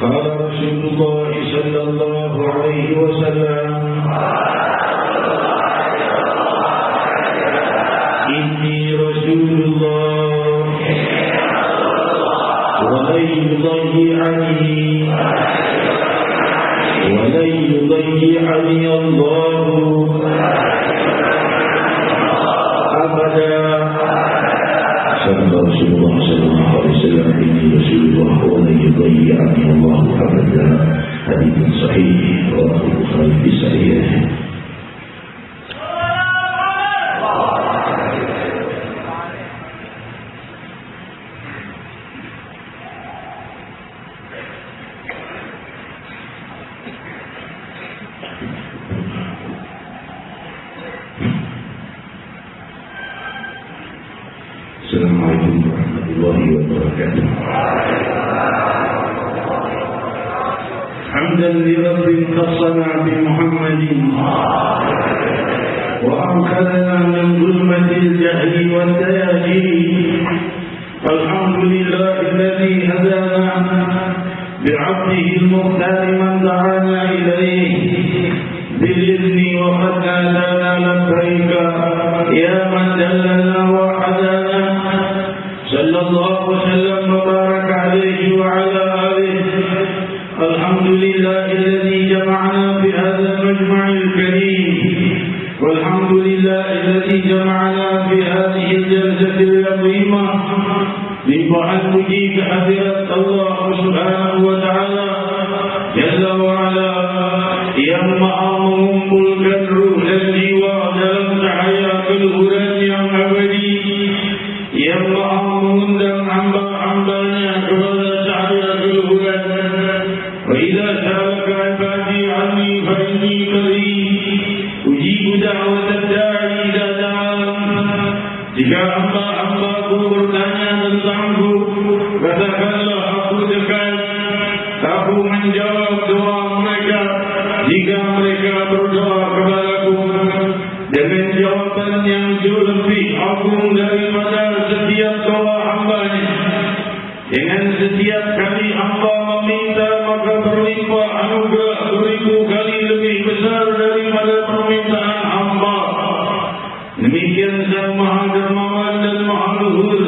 قال رسول الله صلى الله عليه وسلم إني رسول الله ولن يضيعني الله أبدا. صدق رسول الله صلى الله عليه وسلم إني رسول الله ولن يضيعني الله أبدا. حديث صحيح رواه البخاري في صحيحه. Assalamualaikum warahmatullahi wabarakatuh. Hamdan li Rabbin khassana bi Muhammadin wa anqadhana min zulmatil jahli wad dayajin. Alhamdulillahi alladhi hadana bi'abdihi al-mukhtar man da'ana ilayhi bil-idhni wa qad nadana labbayka ya man dallana wa hadana. صلى الله وسلم وبارك عليه وعلى آله. الحمد لله الذي جمعنا في هذا المجمع الكريم، والحمد لله الذي جمعنا في هذه الجلسة العظيمة لتعبدك حضرة الله سبحانه وتعالى جل وعلا yang maha mengumpulkan ruh dan jiwa dalam cahaya keluhuran yang abadi, yang maha mengundang hamba-hambanya kepada cahaya keluhuran. Wa idza sa'alaka 'ibadi 'anni fa inni qarib ujibu da'watad da'i idza da'an. Jika hamba-hambaku bertanya tentangku, katakanlah aku dekat. Aku menjawab doa mereka jika mereka berdoa kepadaku dengan jawaban yang jauh lebih agung daripada setiap doa hambanya. Dengan setiap kali hamba meminta, maka berlimpah anugerah beribu kali lebih besar daripada permintaan hamba. Demikian Sang Maha Dermawan dan Maha Luhur.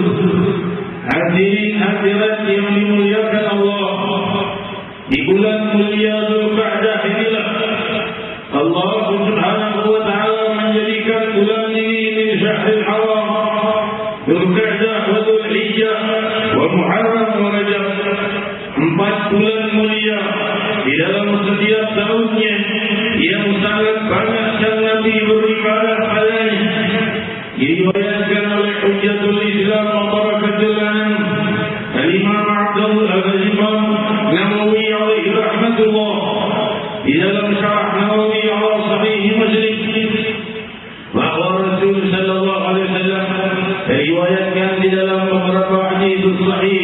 Hadirin hadirat yang dimuliakan Allah, di bulan mulia Dzulqa'dah inilah Allah Subhanahu wa taala menjadikan bulan ini min syahril haram, Dzulqa'dah wa Dzulhijjah wa Muharram wa Rajab. 4 bulan mulia di dalam setiap tahunnya yang sangat banyak sang Nabi beribadah padanya. Diriwayatkan oleh Hujjatul Islam wa Barakatul Anam Al-Imam Al-Imam Nawawi alaihi rahmatullah di dalam syarah Nawawi ala Sahih Muslim bahwa Rasul sallallahu alaihi wasallam diriwayatkan di dalam beberapa hadis sahih,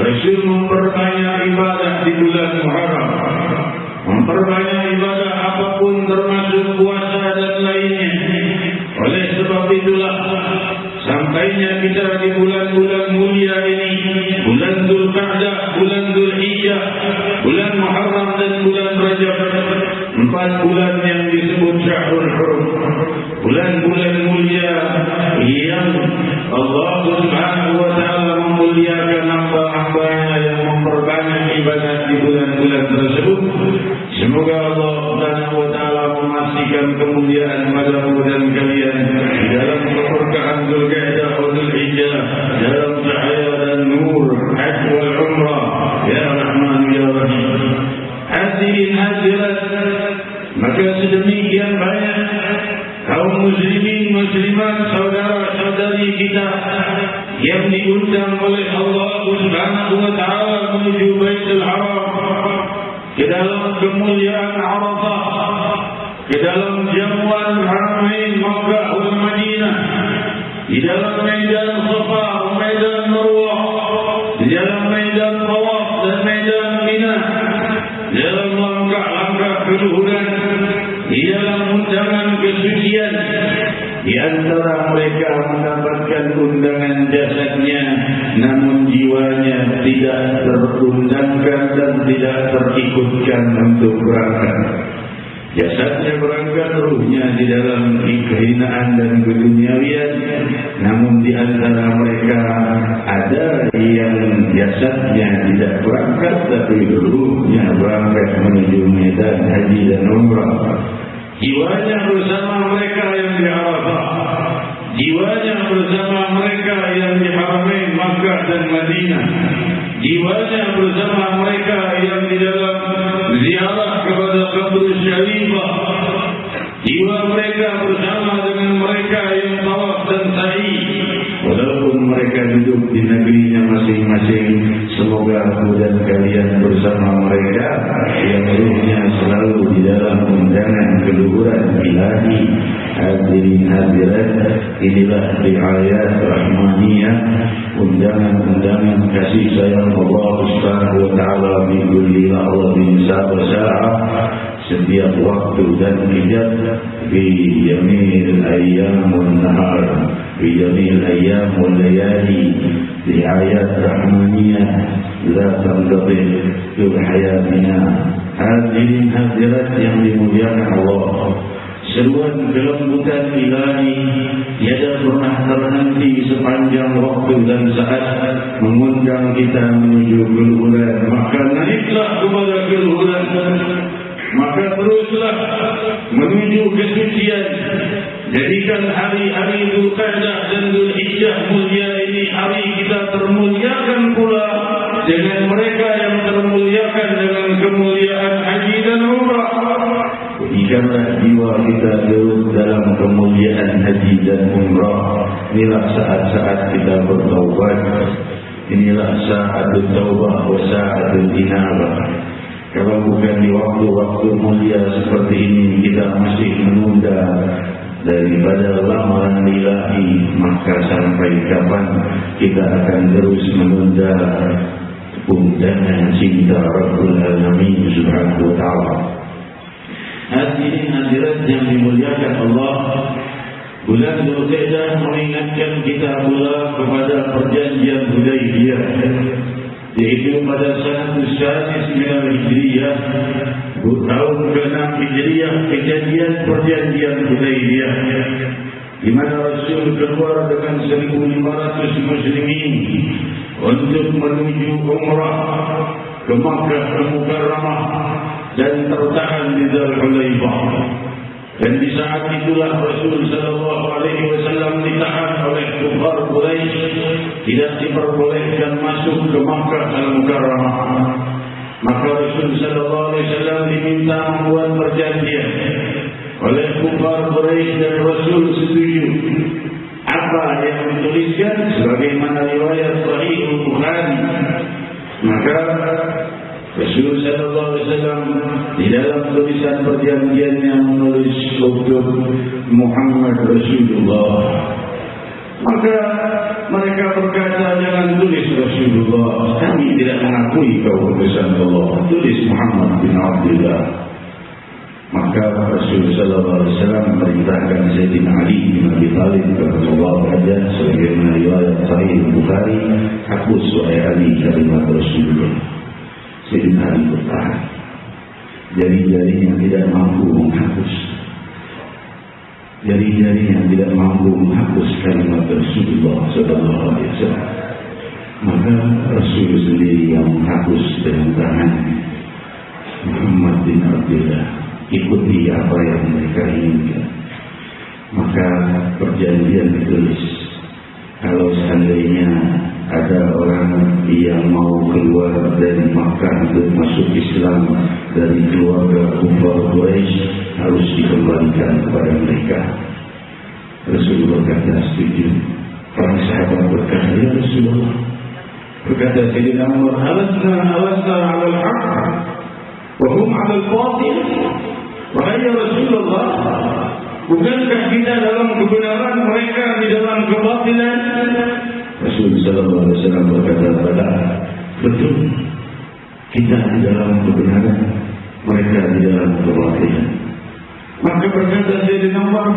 Rasul memperbanyak ibadah di bulan Muharram, memperbanyak ibadah apapun termasuk puasa dan lainnya. Oleh sebab itulah sampainya kita di bulan-bulan mulia ini, bulan Dzulqa'dah, bulan Dzulhijjah, bulan Muharram dan bulan Rajab, 4 bulan yang disebut Syahrul Hurum, bulan-bulan mulia yang Allah Subhanahu wa taala memuliakan hamba-hambanya yang memperbanyak ibadah di bulan-bulan tersebut. Semoga Allah Subhanahu wa taala memastikan kemuliaan padamu dan kalian di dalam keberkahan Dzulqa'dah wa Dzulhijjah, dalam cahaya dan nur Hajj wal Umrah ya Rahman ya Rahim. Hadirin hadirat, maka sedemikian banyak kaum muslimin muslimat saudara-saudari kita yang diundang oleh Allah Subhanahu wa taala menuju Baitul Haram, ke dalam kemuliaan Arafah, ke dalam jamuan Haramain Makkah wal Madinah, di dalam medan Safa, medan Marwah, di dalam medan Tawaf dan medan Mina, dalam langkah-langkah keluhuran, di dalam undangan kesucian, Di antara mereka mendapatkan undangan jasadnya, namun jiwanya tidak terundangkan dan tidak terikutkan untuk berangkat. Jasadnya berangkat, ruhnya di dalam kehinaan dan keduniawian. Namun di antara mereka ada yang jasadnya tidak berangkat, tapi ruhnya berangkat menuju medan haji dan umrah. Jiwanya bersama mereka yang di Arafah, jiwanya bersama mereka yang di Haramain Makkah dan Madinah, jiwanya bersama mereka yang di dalam ziarah kepada kubur syarifah, jiwa mereka bersama dengan mereka yang tawaf dan sa'i. Walaupun mereka duduk di negerinya masing-masing, semoga aku dan kalian bersama mereka yang ruhnya selalu di dalam undangan keluhuran ilahi. Hadirin hadirat, inilah riayat rahmaniyah, undangan-undangan kasih sayang Allah Subhanahu wa taala bi kulli lahzatin sa'a, setiap waktu dan hijab, bi jamil ayyam wan nahar, bi jamil ayyam wal layali. Riayat rahmaniyah la tanqati fi hayatina. Hadirin hadirat yang dimuliakan Allah, seruan kelembutan ilahi tiada pernah terhenti sepanjang waktu dan saat mengundang kita menuju keluhuran. Maka naiklah kepada keluhuran, maka teruslah menuju kesucian. Jadikan hari-hari Dzulqa'dah dan Dzulhijjah mulia ini hari kita termuliakan pula dengan mereka yang termuliakan dengan kemuliaan haji dan umrah. Jikalau jiwa kita terus dalam kemuliaan haji dan umrah, inilah saat-saat kita bertaubat. Inilah sa'atul taubah wa sa'atul inabah. Kalau bukan di waktu-waktu mulia seperti ini kita masih menunda daripada lamaran ilahi, maka sampai kapan kita akan terus menunda undangan cinta Rabbul Alamin Subhanahu wa ta'ala. Hadirin hadirat yang dimuliakan Allah, bulan Dzulqa'dah mengingatkan kita pula kepada perjanjian Hudaybiyah, yaitu pada sanad Sadis minal Hijriyah, tahun ke-6 Hijriyah, kejadian perjanjian Hudaybiyah, di mana Rasul keluar dengan 1.500 muslimin untuk menuju umrah ke Makkah Al-Mukarramah dan tertahan di Dzulhulaifah. Dan di saat itulah Rasul sallallahu alaihi wasallam ditahan oleh kufar Quraisy, tidak diperbolehkan masuk ke Makkah Al-Mukarramah. Maka Rasul sallallahu alaihi wasallam diminta membuat perjanjian oleh kufar Quraisy dan Rasul setuju. Apa yang dituliskan sebagaimana riwayat Sahih Bukhari, maka Rasul sallallahu alaihi wasallam di dalam tulisan perjanjiannya menulis untuk Muhammad Rasulullah. Maka mereka berkata, jangan tulis Rasulullah, kami tidak mengakui kau utusan Allah, tulis Muhammad bin Abdullah. Maka Rasul sallallahu alaihi wasallam memerintahkan Sayyidina Ali bin Abi Thalib radhiyallahu anhu sebagaimana riwayat Sahih Bukhari, hapus wahai Ali kalimat Rasulullah. Sayyidina Ali bertahan, jari-jarinya tidak mampu menghapus, jari-jarinya tidak mampu menghapus kalimat Rasulullah sallallahu alaihi wasallam. Maka Rasul sendiri yang menghapus dengan tangan. Muhammad bin Abdullah, ikuti apa yang mereka inginkan. Maka perjanjian ditulis, kalau seandainya ada orang yang mau keluar dari Makkah untuk masuk Islam dari keluarga kufar Quraisy, harus dikembalikan kepada mereka. Rasulullah berkata setuju. Para sahabat berkata, ya Rasulullah. Berkata Sayyidina Umar, alasna ala al-haq wa hum ala al-batil. Wahai Rasulullah, bukankah kita dalam kebenaran, mereka di dalam kebatilan? Rasulullah sallallahu alaihi wasallam berkata, betul, kita di dalam kebenaran, mereka di dalam kebatilan. Maka berkata Sayyidina Umar,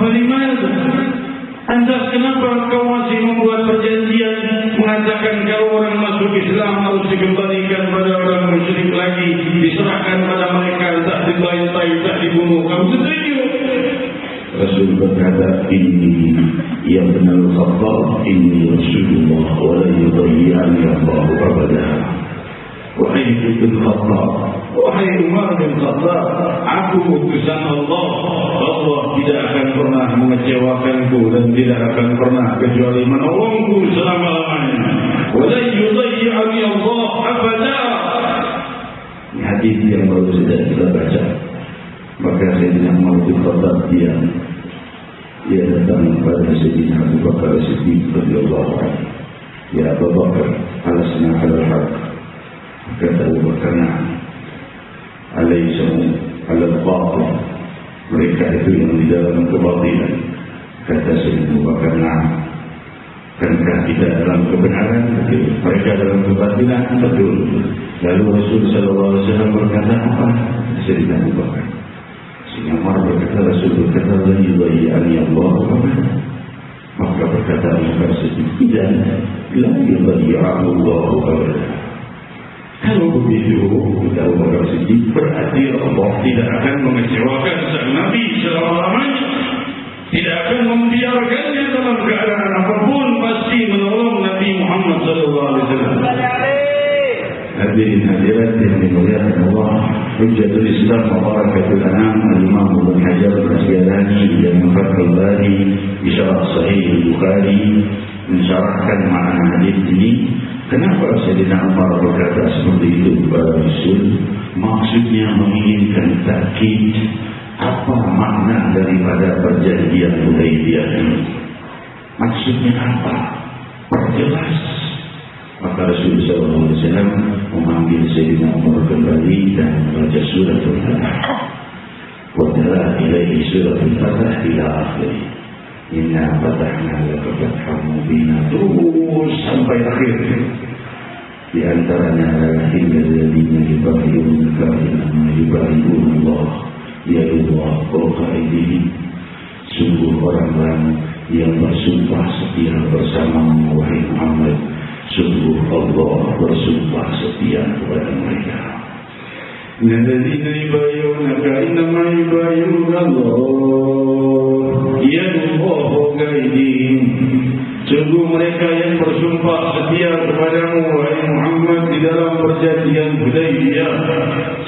Lantas kenapa kau masih membuat perjanjian mengatakan kalau orang masuk Islam harus dikembalikan pada orang musyrik lagi, diserahkan pada mereka, tak dibantai, tak dibunuh? Kamu setuju? Rasul berkata, ini yang benar Khattab, ini Rasulullah, wa la yudayyi'ani Allahu abada. Wahai Ibn Khattab, wahai Umar bin Khattab, aku utusan Allah. Allah tidak akan pernah mengecewakanku dan tidak akan pernah kecuali menolongku selama-lamanya. Wa la yudayyi'ani Allah abada. Ini hadis yang baru saja kita baca. Maka Sayyidina Umar bin Khattab dia datang kepada Sayyidina Abu Bakar As-Siddiq radhiyallahu anhu. Ya Abu Bakar, alasna 'alal haqq. Kata Abu Bakar, alaysamu 'alal batil. Mereka itu yang di dalam kebatilan. Kata Sayyidina Abu Bakar, kankah kita dalam kebenaran? Betul. Mereka dalam kebatilan? Betul. Lalu Rasul sallallahu alaihi wasallam berkata apa? Sayyidina Abu Bakar, Umar berkata, Rasul berkata, la yudayyi'ani Allah abada. Maka berkata Abu Bakar Siddiq, tidak, la yudayyi'ani Allah abada. Kalau begitu, kata Abu Bakar Siddiq, berarti Allah tidak akan mengecewakan sang Nabi selama-lamanya, tidak akan membiarkannya dalam keadaan apapun, pasti menolong Nabi Muhammad SAW. Hadirin hadirat yang dimuliakan Allah, Hujjatul Islam wa Barakatul Anam Al-Imam Ibn Hajar Al-Asqalani dan Fathul Bari di Syarah Sahih Al-Bukhari mensyarahkan makna hadis ini. Kenapa Sayyidina Umar berkata seperti itu kepada Rasul? Maksudnya menginginkan takkid apa makna daripada perjanjian Hudaybiyah ini. Maksudnya apa? Perjelas. Maka Rasulullah SAW memanggil Sayyidina Umar kembali dan membaca surah Al-Fatah. Wadala ilaihi surah Al-Fatah ila akhir. Inna fatahna laka fathan mubina. Terus sampai akhir. Di antaranya adalah innal ladzina yubayyi'unaka innama yubayyi'una Allah yadullah fawqa aydihim. Sungguh orang-orang yang bersumpah setia bersama wahai Muhammad, sungguh Allah bersumpah setia kepada mereka. Innalladzina yubayyi'unaka innama yubayyi'una Allah yadullahu fawqa aydihim. Sungguh mereka yang bersumpah setia kepadamu wahai Muhammad di dalam perjanjian Hudaybiyah,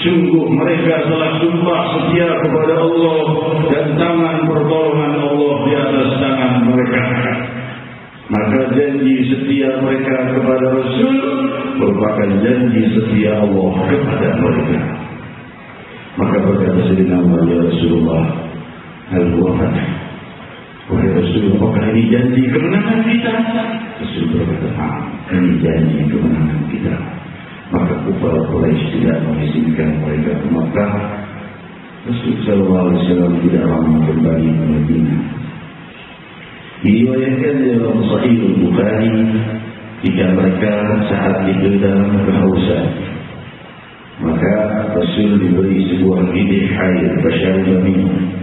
sungguh mereka telah sumpah setia kepada Allah dan tangan pertolongan Allah di atas tangan mereka. Maka janji setia mereka kepada Rasul merupakan janji setia Allah kepada mereka. Maka berkata Sayyidina Umar, ya Rasulullah, hal huwa fath? Wahai Rasul, apakah ini janji kemenangan kita? Rasul berkata, ini janji kemenangan kita. Maka kufar Quraisy tidak mengizinkan mereka ke Makkah. Rasul sallallahu alaihi wasallam tidak lama kembali ke Madinah. Diriwayatkan dalam Sahih Al-Bukhari jika mereka saat itu dalam kehausan, maka Rasul diberi sebuah bidih air bersyariah minum.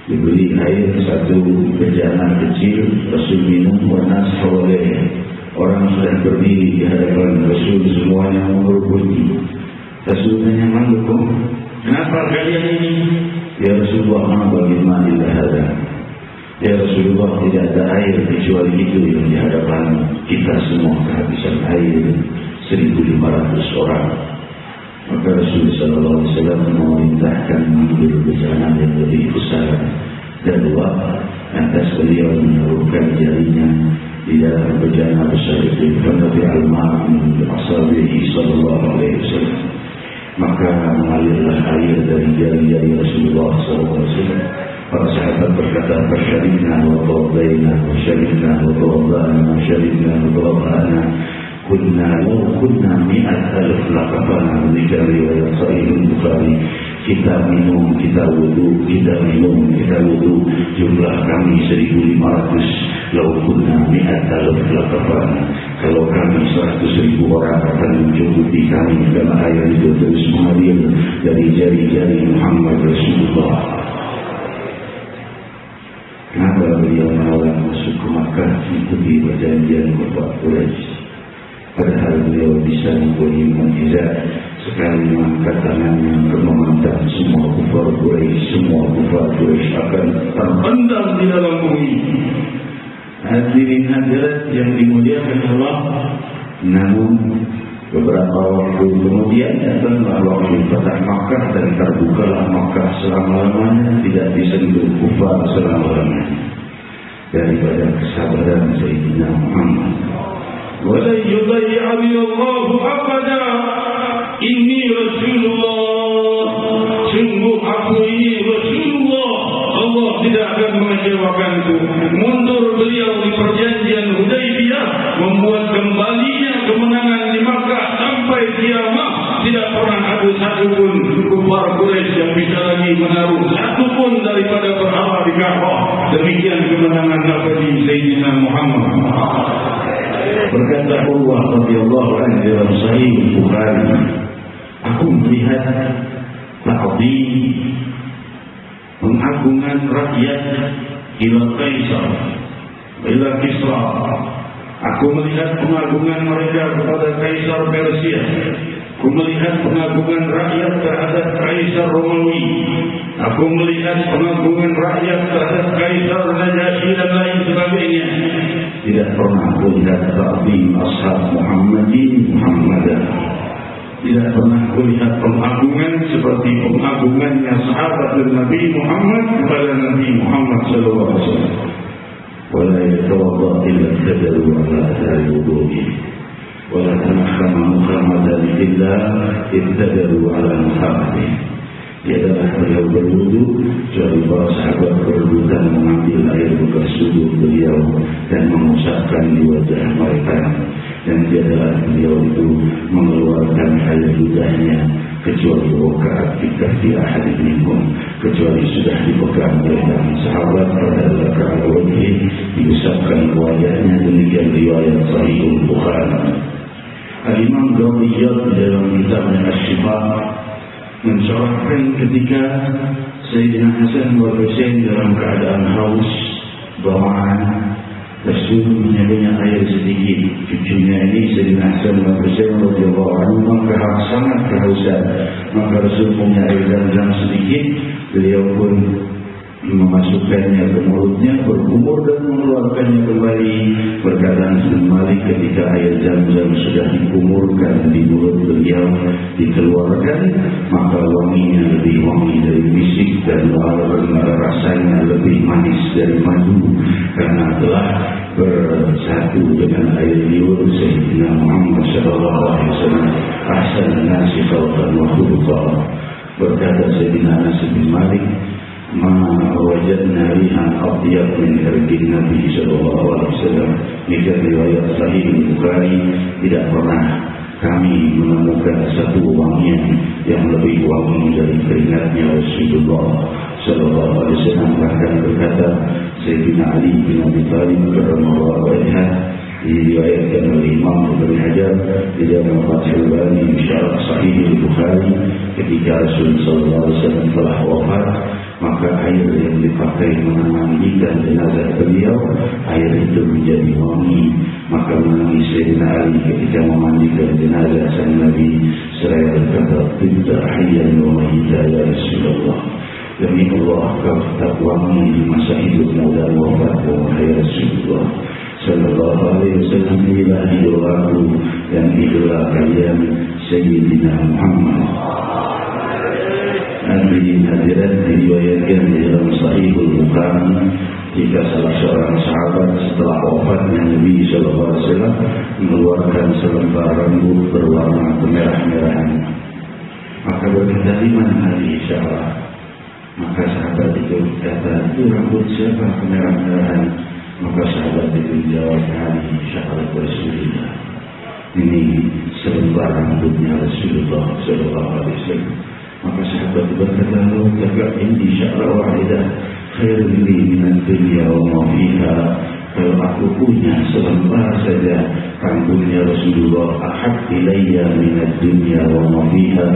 Diberi air satu bejana kecil, Rasul minum, wanas hawaleh. Orang sudah berdiri di hadapan Rasul, semuanya mengerubungi. Rasul tanya, "Mandukum? Kenapa kalian ini?" Ya Rasulullah, ma bagaimana ada? Ya Rasulullah, tidak ada air kecuali itu yang di hadapan kita semua kehabisan air 1.500 orang. Maka Rasulullah SAW memerintahkan mengambil bejana yang lebih besar dan luas. Lantas beliau menaruhkan jarinya di dalam bejana besar itu. Nabi Al-Ma'am Asabihi Sallallahu Alaihi Wasallam. Maka mengalirlah air dari jari-jari Rasulullah SAW. Para sahabat berkata, "Fasyaribna wa tawaddaina, fasyaribna wa tawaddana, fasyaribna wa tawaddana. Kunna law kunna mi'at alif laqafana." Dikir riwayat Sahih Bukhari. Kita minum, kita wudu, kita minum, kita wudu. Jumlah kami 1.500. Law kunna mi'at alif laqafana. Kalau kami 100.000 orang akan mencukupi kami, karena air itu terus mengalir dari jari-jari Muhammad Rasulullah. Kenapa beliau Makkah mengikuti perjanjian kufar Quraisy. Padahal beliau bisa mempunyai mukjizat sekali mengangkat tangannya untuk memandang semua kufar Quraisy akan terpendam di dalam bumi. Hadirin hadirat yang dimuliakan Allah, namun beberapa waktu kemudian datanglah waktu Fatah Makkah dan terbukalah Makkah selama-lamanya, tidak disentuh kufar selama-lamanya. Daripada kesabaran Sayyidina Muhammad, wala yudayyi'ani Allahu abada, inni Rasulullah, sungguh aku ini Rasulullah, Allah tidak akan mengecewakanku. Mundur beliau di perjanjian Hudaybiyah, membuat kembalinya kemenangan di Makkah sampai kiamat. Tidak pernah ada satupun kufar Quraisy yang bisa lagi menaruh satupun daripada berhala di Ka'bah. Demikian kemenangan Nabi Sayyidina Muhammad. Berkata Allah radhiyallahu anhu dalam Sahih Bukhari, aku melihat ta'zim, pengagungan rakyat ila Kaisar, ila Kisra. Aku melihat pengagungan mereka kepada Kaisar Persia. Aku melihat pengagungan rakyat terhadap Kaisar Romawi. Aku melihat pengagungan rakyat terhadap Kaisar Najasyi dan lain sebagainya. Tidak pernah melihat ta'zim ashab Muhammadan. Tidak pernah melihat pengagungan seperti pengagungannya sahabat Nabi Muhammad kepada Nabi Muhammad sallallahu alaihi wasallam. Wala yatawadda illa tadalu ala athari wudu'i. Wala tanakhama Muhammadan illa ittadalu ala Muhammadin. Dia adalah beliau berwudu, kecuali para sahabat berebutan mengambil air bekas wudu beliau dan mengusapkan di wajah mereka. Dan dia adalah beliau itu mengeluarkan air ludahnya, kecuali waqa'at fi kahfi ahadin minhum, kecuali sudah dipegang oleh sahabat pada rakaat wajhi, diusapkan wajahnya. Demikian riwayat Sahih Bukhari. Al-Imam Ghaziyat dalam kitabnya Asy-Syifa mencorahkan ketika Sayyidina Hasan wal Husain dalam keadaan haus, bawaan, Rasul menyediakan air sedikit. Cucunya ini Sayyidina Hasan wal Husain radhiyallahu anhu sangat kehausan, maka Rasul punya air Zam-Zam sedikit, beliau pun memasukkannya ke mulutnya, berkumur dan mengeluarkannya kembali. Berkata Ibnu Malik, ketika air Zam-Zam sudah dikumurkan di mulut beliau, dikeluarkan, maka wanginya lebih wangi dari misik dan rasanya lebih manis dari madu, karena telah bersatu dengan air liur Sayyidina Muhammad sallallahu alaihi wasallam. Ahsanun nasi khalqan wa khuluqan. Berkata Sayyidina Anas bin Malik, ma wajadna rihan atyab min irqin Nabi sallallahu alaihi wasallam. Jika riwayat Sahih Bukhari, tidak pernah kami menemukan satu wangian yang lebih wangi dari keringatnya Rasulullah sallallahu alaihi wasallam. Bahkan berkata Sayyidina Ali bin Abi Thalib radhiyallahu anhu, diriwayatkan oleh Imam Ibnu Hajar di dalam Fathul Bari syarah Sahih Bukhari, ketika Rasulullah sallallahu alaihi wasallam telah wafat, maka air yang dipakai memandikan jenazah beliau, air itu menjadi wangi. Maka menangis Sayyidina Ali ketika memandikan jenazah sang Nabi, seraya berkata, "Tibta hayyan wa mayyita ya Rasulullah." Demi Allah, kau tetap wangi di masa hidupmu dan wafatmu, wahai Rasulullah sallallahu alaihi wasallam. Inilah idolaku dan idola kalian Sayyidina Muhammad. Hadirin hadirat, diriwayatkan di dalam Sahih Bukhari, jika salah seorang sahabat setelah wafatnya Nabi sallallahu alaihi wasallam mengeluarkan selembar rambut berwarna kemerah-merahan, maka berkata, "Di mana hari insyaallah?" Maka sahabat itu berkata, "Itu rambut siapa kemerah-merahan?" Maka sahabat itu menjawab, "Hari insyaallah Rasulullah." Ini selembar rambutnya Rasulullah sallallahu alaihi wasallam. Maka sahabat berkata, "Law taka'indi sya'ra wahidah khairun li min ad-dunya wa ma fiha." Kalau aku punya selembar saja rambutnya Rasulullah, ahab ilayya min ad-dunya wa ma fiha,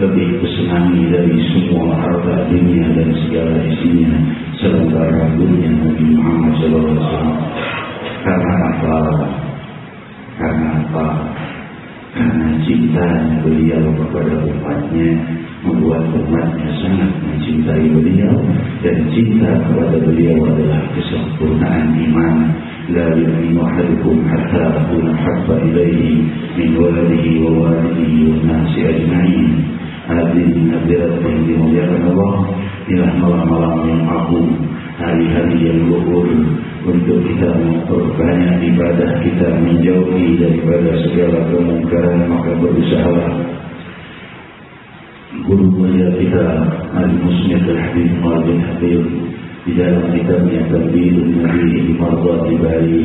lebih kusenangi dari semua harta dunia dan segala isinya selembar rambutnya Nabi Muhammad sallallahu alaihi wasallam. Karena apa? Karena apa? Karena cintanya beliau kepada umatnya membuat umatnya sangat mencintai beliau, dan cinta kepada beliau adalah kesempurnaan iman. La yu'minu ahadukum hatta akuna habba ilaihi min waladihi wa walidihi wa nasi ajma'in. Hadirin hadirat yang dimuliakan Allah, inilah malam-malam yang agung, hari-hari yang luhur untuk kita memperbanyak ibadah kita, menjauhi daripada segala kemungkaran. Maka berusahalah guru mulia kita Al-Musnid Al-Habib Al-Bin Habib di dalam kitabnya Tanbihun Nabi Mardhati Bari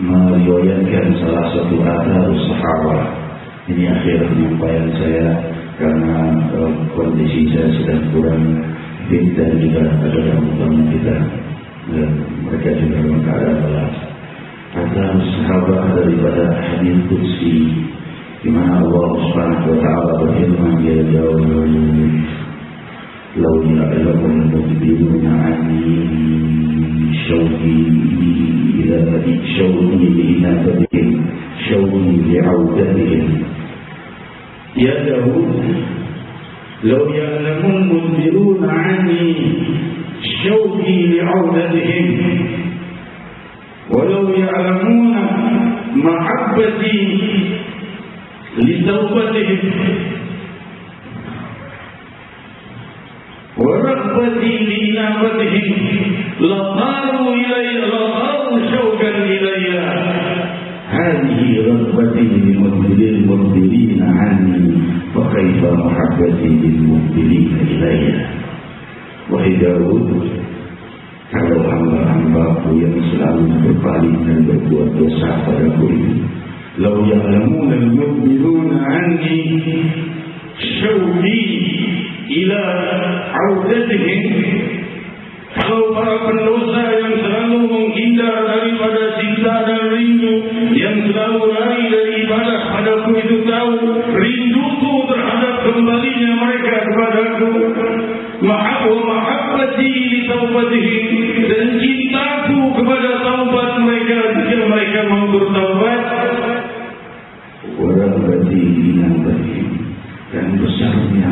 meriwayatkan salah satu athar sahabat. Ini akhir penyampaian saya karena kondisi saya sedang kurang fit dan juga ada tamu-tamu kita dan mereka juga dalam keadaan lelah. Athar sahabat daripada hadis qudsi di mana Allah Subhanahu wa taala berfirman, ya Daud, law ya'lamul mu'minuna anni syauqi ila syauqi li'inabatihim syauqi li'audatihim. Ya Daud, law ya'lamul mu'minuna anni syauqi li'audatihim walau ya'lamuna mahabbati لتوبتهم ورغبتي لإنابتهم لطاروا شوقا إلي. هذه رغبتي للمدبرين عني فكيف محبتي للمدبرين إلي. Wahai Daud, kalau hamba-hambaku yang selalu berpaling dan berbuat dosa padaku ini, law ya'lamuna al-mu'minuna 'anni syauqi ila 'audatihim. Kalau para pendosa yang selalu menghindar daripada cinta dan rindu, yang selalu lari dari ibadah padaku itu tahu rinduku terhadap kembalinya mereka kepadaku, mahabbati li taubatihim, dan cintaku kepada taubat mereka jika mereka mau bertaubat, warahmati dinamati, dan besarnya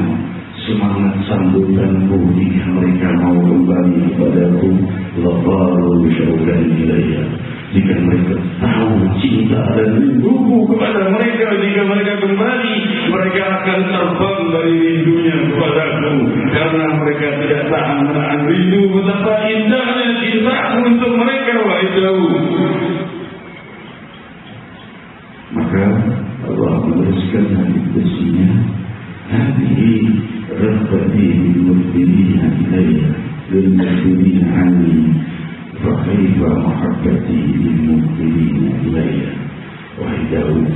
semangat sambutanku jika mereka mau kembali kepadaku, labaru syauqan ilayya, jika mereka tahu cinta dan rinduku kepada mereka, jika mereka kembali, mereka akan terbang dari rindunya kepadaku, karena mereka tidak tahan menahan rindu. Betapa indahnya cintaku untuk mereka, wahai Daud. Maka Allah meneruskan hadis bersihnya, hadihi rabbati lil-mudbirina ilayya lil-mudbirina anni fa kaifa mahabbati lil-mudbirina ilayya. Wahai Daud,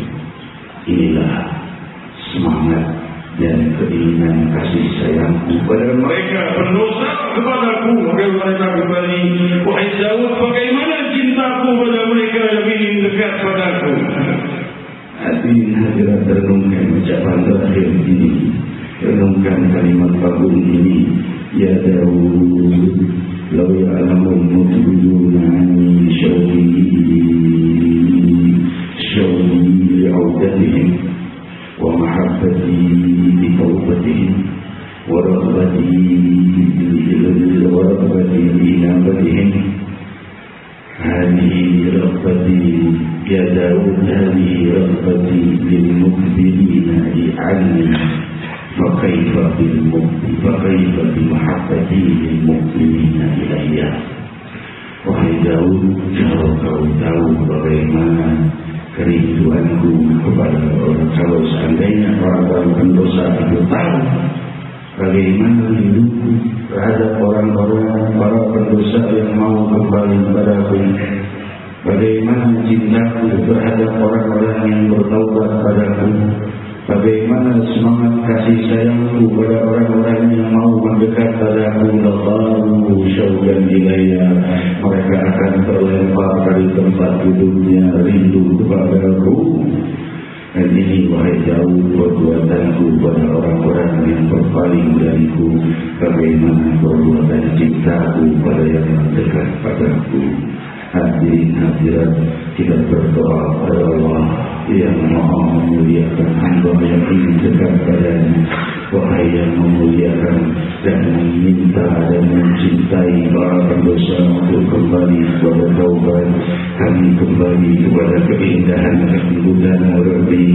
inilah semangat dan keinginan kasih sayangku pada mereka pendosa kepadaku agar mereka kembali. Wahai Daud, bagaimana cintaku pada mereka yang ingin dekat padaku. Hadirin hadirat, renungkan ucapan terakhir ini, renungkan kalimat agung ini. Ya Daud, law ya'lamul mu'minuna anni syauqi li'audatihim wa mahabbati li taubatihim wa raghbati li inabatihim. Hadihi raghbati ya Daud, hadihi raghbati lil-mudbirina anni fa kaifa bi mahabbati lil-mudbirina ilayya. Wahai Daud, kalau kau tahu bagaimana kerinduanku kepada orang, kalau seandainya orang-orang pendosa itu tahu bagaimana rinduku terhadap orang-orang para pendosa yang mau kembali kepadaku, bagaimana cintaku terhadap orang-orang yang bertaubat padaku, bagaimana semangat kasih sayangku pada orang-orang yang mau mendekat padaku, labaru syauqan ilayya, mereka akan terlempar dari tempat duduknya rindu kepadaku. Dan ini wahai Daud, perbuatanku pada orang-orang yang berpaling dariku, bagaimana perbuatan cintaku pada yang mendekat padaku. Hadirin hadirat, kita berdoa kepada Allah yang Maha memuliakan hamba yang ingin dekat padanya. Wahai yang memuliakan dan meminta dan mencintai para pendosa untuk kembali kepada taubat, kami kembali kepada keindahan kehidupan Rabbi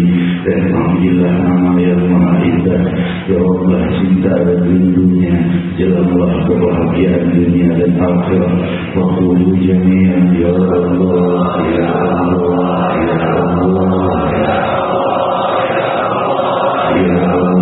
dan ambillah nama yang Maha Indah. Ya Allah, cinta dan rindunya, jalanlah kebahagiaan dunia dan akhirat. Waqulu jami'an ya Allah, ya Allah, ya Allah, ya Allah.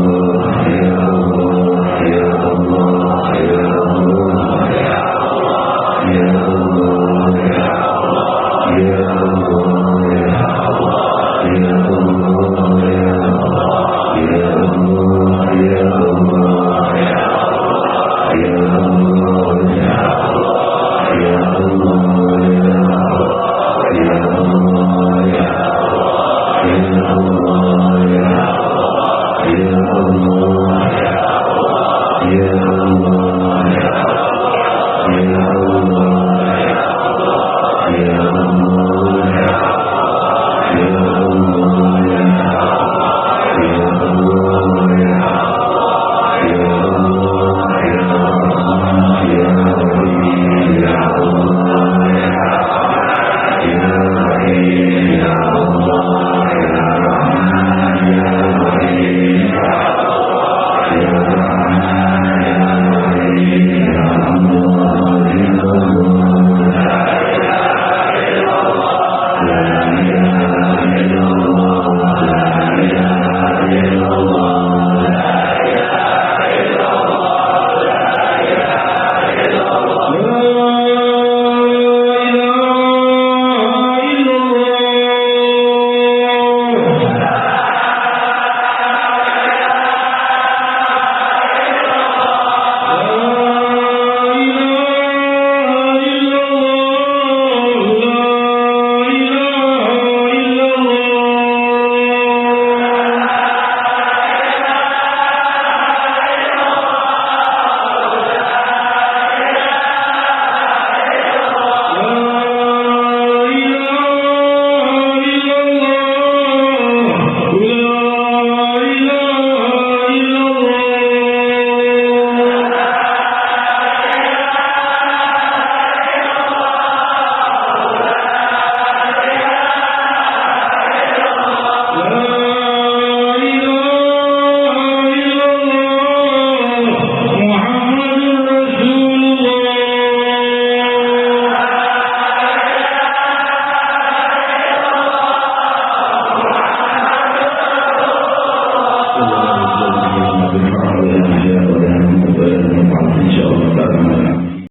InsyaAllah